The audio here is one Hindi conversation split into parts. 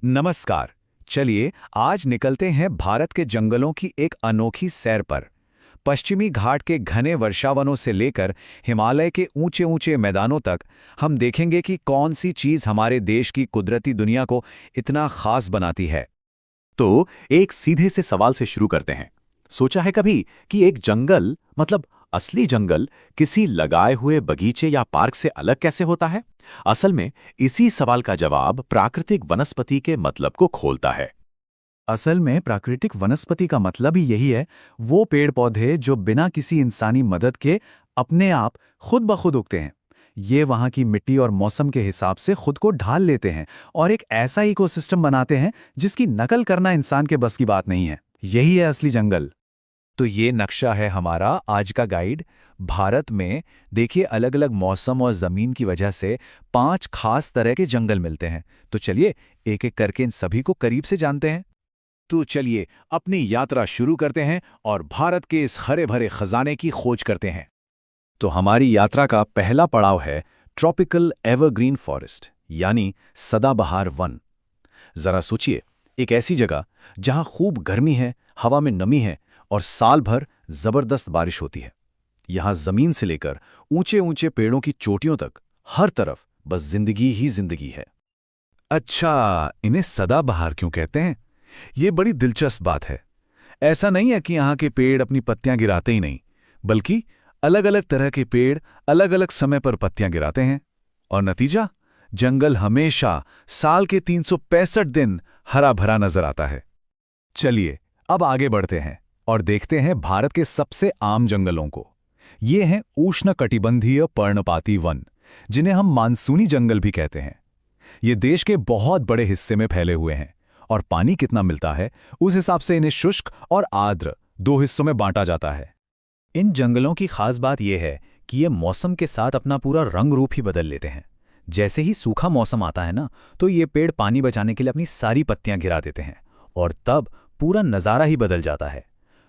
नमस्कार। चलिए आज निकलते हैं भारत के जंगलों की एक अनोखी सैर पर। पश्चिमी घाट के घने वर्षावनों से लेकर हिमालय के ऊंचे ऊंचे मैदानों तक हम देखेंगे कि कौन सी चीज हमारे देश की कुदरती दुनिया को इतना खास बनाती है। तो एक सीधे से सवाल से शुरू करते हैं। सोचा है कभी कि एक जंगल मतलब असली जंगल किसी लगाए हुए बगीचे या पार्क से अलग कैसे होता है? असल में इसी सवाल का जवाब प्राकृतिक वनस्पति के मतलब को खोलता है। असल में प्राकृतिक वनस्पति का मतलब ही यही है, वो पेड़ पौधे जो बिना किसी इंसानी मदद के अपने आप खुद ब खुद उगते हैं। ये वहाँ की मिट्टी और मौसम के हिसाब से खुद को ढाल लेते हैं और एक ऐसा इकोसिस्टम बनाते हैं जिसकी नकल करना इंसान के बस की बात नहीं है। यही है असली जंगल। तो ये नक्शा है हमारा आज का गाइड। भारत में देखिए अलग अलग मौसम और ज़मीन की वजह से 5 खास तरह के जंगल मिलते हैं। तो चलिए एक एक करके इन सभी को करीब से जानते हैं। तो चलिए अपनी यात्रा शुरू करते हैं और भारत के इस हरे भरे खजाने की खोज करते हैं। तो हमारी यात्रा का पहला पड़ाव है ट्रॉपिकल एवरग्रीन फॉरेस्ट यानी सदाबहार वन। जरा सोचिए, एक ऐसी जगह जहां खूब गर्मी है, हवा में नमी है और साल भर जबरदस्त बारिश होती है। यहां जमीन से लेकर ऊंचे ऊंचे पेड़ों की चोटियों तक हर तरफ बस जिंदगी ही जिंदगी है। अच्छा, इन्हें सदाबहार क्यों कहते हैं? ये बड़ी दिलचस्प बात है। ऐसा नहीं है कि यहाँ के पेड़ अपनी पत्तियां गिराते ही नहीं, बल्कि अलग अलग तरह के पेड़ अलग अलग समय पर पत्तियां गिराते हैं और नतीजा जंगल हमेशा साल के 365 दिन हरा भरा नजर आता है। चलिए अब आगे बढ़ते हैं और देखते हैं भारत के सबसे आम जंगलों को। ये हैं उष्णकटिबंधीय पर्णपाती वन, जिन्हें हम मानसूनी जंगल भी कहते हैं। ये देश के बहुत बड़े हिस्से में फैले हुए हैं और पानी कितना मिलता है उस हिसाब से इन्हें शुष्क और आर्द्र 2 हिस्सों में बांटा जाता है। इन जंगलों की खास बात यह है कि ये मौसम के साथ अपना पूरा रंग रूप ही बदल लेते हैं। जैसे ही सूखा मौसम आता है ना, तो ये पेड़ पानी बचाने के लिए अपनी सारी पत्तियां गिरा देते हैं और तब पूरा नज़ारा ही बदल जाता है।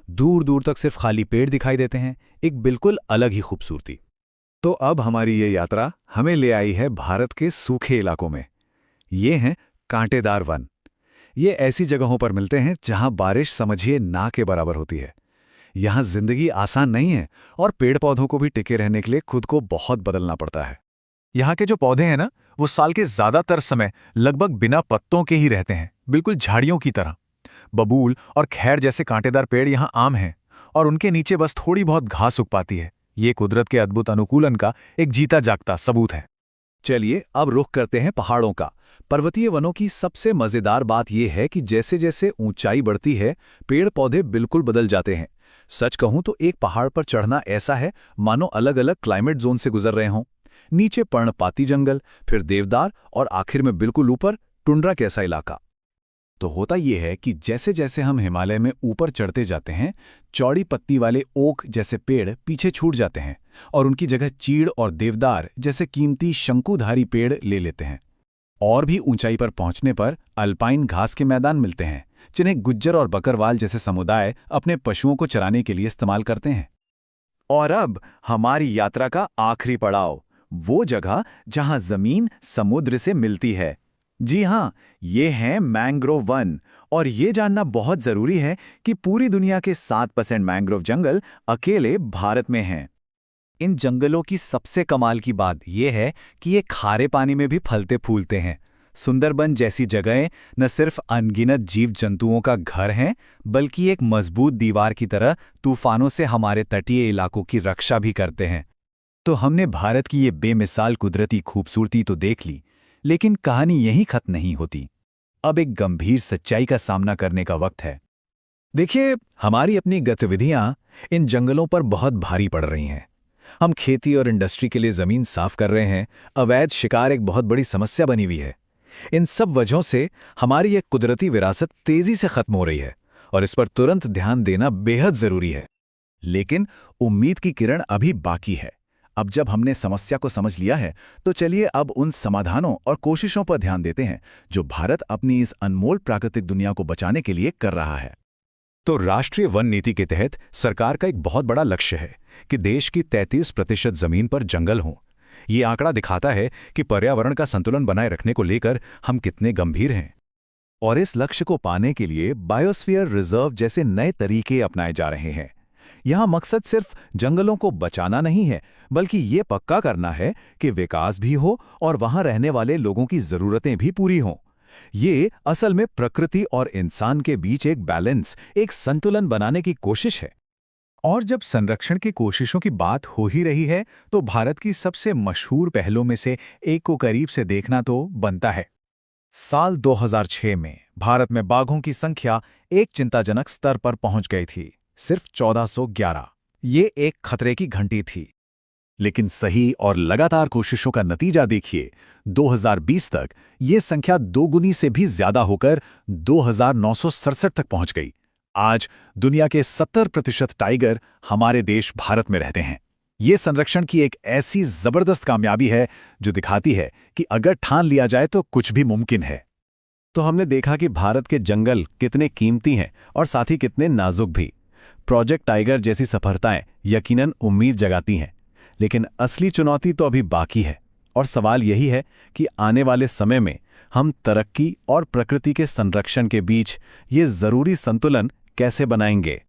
दूर दूर तक सिर्फ खाली पेड़ दिखाई देते हैं, एक बिल्कुल अलग ही खूबसूरती। तो अब हमारी ये यात्रा हमें ले आई है भारत के सूखे इलाकों में। ये हैं कांटेदार वन। ये ऐसी जगहों पर मिलते हैं जहां बारिश समझिए ना के बराबर होती है। यहां जिंदगी आसान नहीं है और पेड़ पौधों को भी टिके रहने के लिए खुद को बहुत बदलना पड़ता है। यहाँ के जो पौधे हैं ना, वो साल के ज्यादातर समय लगभग बिना पत्तों के ही रहते हैं, बिल्कुल झाड़ियों की तरह। बबूल और खैर जैसे कांटेदार पेड़ यहाँ आम हैं और उनके नीचे बस थोड़ी बहुत घास उग पाती है। ये कुदरत के अद्भुत अनुकूलन का एक जीता जागता सबूत है। चलिए अब रुख करते हैं पहाड़ों का। पर्वतीय वनों की सबसे मजेदार बात यह है कि जैसे जैसे ऊंचाई बढ़ती है, पेड़ पौधे बिल्कुल बदल जाते हैं। सच कहूं तो एक पहाड़ पर चढ़ना ऐसा है मानो अलग अलग क्लाइमेट जोन से गुजर रहे हों। नीचे पर्णपाती जंगल, फिर देवदार और आखिर में बिल्कुल ऊपर टुंड्रा कैसा इलाका। तो होता यह है कि जैसे जैसे हम हिमालय में ऊपर चढ़ते जाते हैं, चौड़ी पत्ती वाले ओक जैसे पेड़ पीछे छूट जाते हैं और उनकी जगह चीड़ और देवदार जैसे कीमती शंकुधारी पेड़ ले लेते हैं। और भी ऊंचाई पर पहुंचने पर अल्पाइन घास के मैदान मिलते हैं, जिन्हें गुज्जर और बकरवाल जैसे समुदाय अपने पशुओं को चराने के लिए इस्तेमाल करते हैं। और अब हमारी यात्रा का आखिरी पड़ाव, वो जगह जहां जमीन समुद्र से मिलती है। जी हाँ, ये हैं मैंग्रोव वन। और ये जानना बहुत जरूरी है कि पूरी दुनिया के 7% मैंग्रोव जंगल अकेले भारत में हैं। इन जंगलों की सबसे कमाल की बात यह है कि ये खारे पानी में भी फलते फूलते हैं। सुंदरबन जैसी जगहें न सिर्फ अनगिनत जीव जंतुओं का घर हैं, बल्कि एक मजबूत दीवार की तरह तूफानों से हमारे तटीय इलाकों की रक्षा भी करते हैं। तो हमने भारत की ये बेमिसाल कुदरती खूबसूरती तो देख ली, लेकिन कहानी यहीं खत्म नहीं होती। अब एक गंभीर सच्चाई का सामना करने का वक्त है। देखिए, हमारी अपनी गतिविधियां इन जंगलों पर बहुत भारी पड़ रही हैं। हम खेती और इंडस्ट्री के लिए जमीन साफ कर रहे हैं, अवैध शिकार एक बहुत बड़ी समस्या बनी हुई है। इन सब वजहों से हमारी एक कुदरती विरासत तेजी से खत्म हो रही है और इस पर तुरंत ध्यान देना बेहद जरूरी है। लेकिन उम्मीद की किरण अभी बाकी है। अब जब हमने समस्या को समझ लिया है, तो चलिए अब उन समाधानों और कोशिशों पर ध्यान देते हैं जो भारत अपनी इस अनमोल प्राकृतिक दुनिया को बचाने के लिए कर रहा है। तो राष्ट्रीय वन नीति के तहत सरकार का एक बहुत बड़ा लक्ष्य है कि देश की 33% जमीन पर जंगल हों। ये आंकड़ा दिखाता है कि पर्यावरण का संतुलन बनाए रखने को लेकर हम कितने गंभीर हैं। और इस लक्ष्य को पाने के लिए बायोस्फीयर रिजर्व जैसे नए तरीके अपनाए जा रहे हैं। यहाँ मकसद सिर्फ जंगलों को बचाना नहीं है, बल्कि ये पक्का करना है कि विकास भी हो और वहाँ रहने वाले लोगों की ज़रूरतें भी पूरी हों। ये असल में प्रकृति और इंसान के बीच एक बैलेंस, एक संतुलन बनाने की कोशिश है। और जब संरक्षण की कोशिशों की बात हो ही रही है, तो भारत की सबसे मशहूर पहलों में से एक को करीब से देखना तो बनता है। साल 2006 में भारत में बाघों की संख्या एक चिंताजनक स्तर पर पहुंच गई थी, सिर्फ 1411। ये एक खतरे की घंटी थी। लेकिन सही और लगातार कोशिशों का नतीजा देखिए, 2020 तक ये संख्या दोगुनी से भी ज्यादा होकर 2967 तक पहुंच गई। आज दुनिया के 70% टाइगर हमारे देश भारत में रहते हैं। ये संरक्षण की एक ऐसी जबरदस्त कामयाबी है जो दिखाती है कि अगर ठान लिया जाए तो कुछ भी मुमकिन है। तो हमने देखा कि भारत के जंगल कितने कीमती हैं और साथ ही कितने नाजुक भी। प्रोजेक्ट टाइगर जैसी सफलताएं यकीनन उम्मीद जगाती हैं, लेकिन असली चुनौती तो अभी बाकी है। और सवाल यही है कि आने वाले समय में हम तरक्की और प्रकृति के संरक्षण के बीच ये जरूरी संतुलन कैसे बनाएंगे।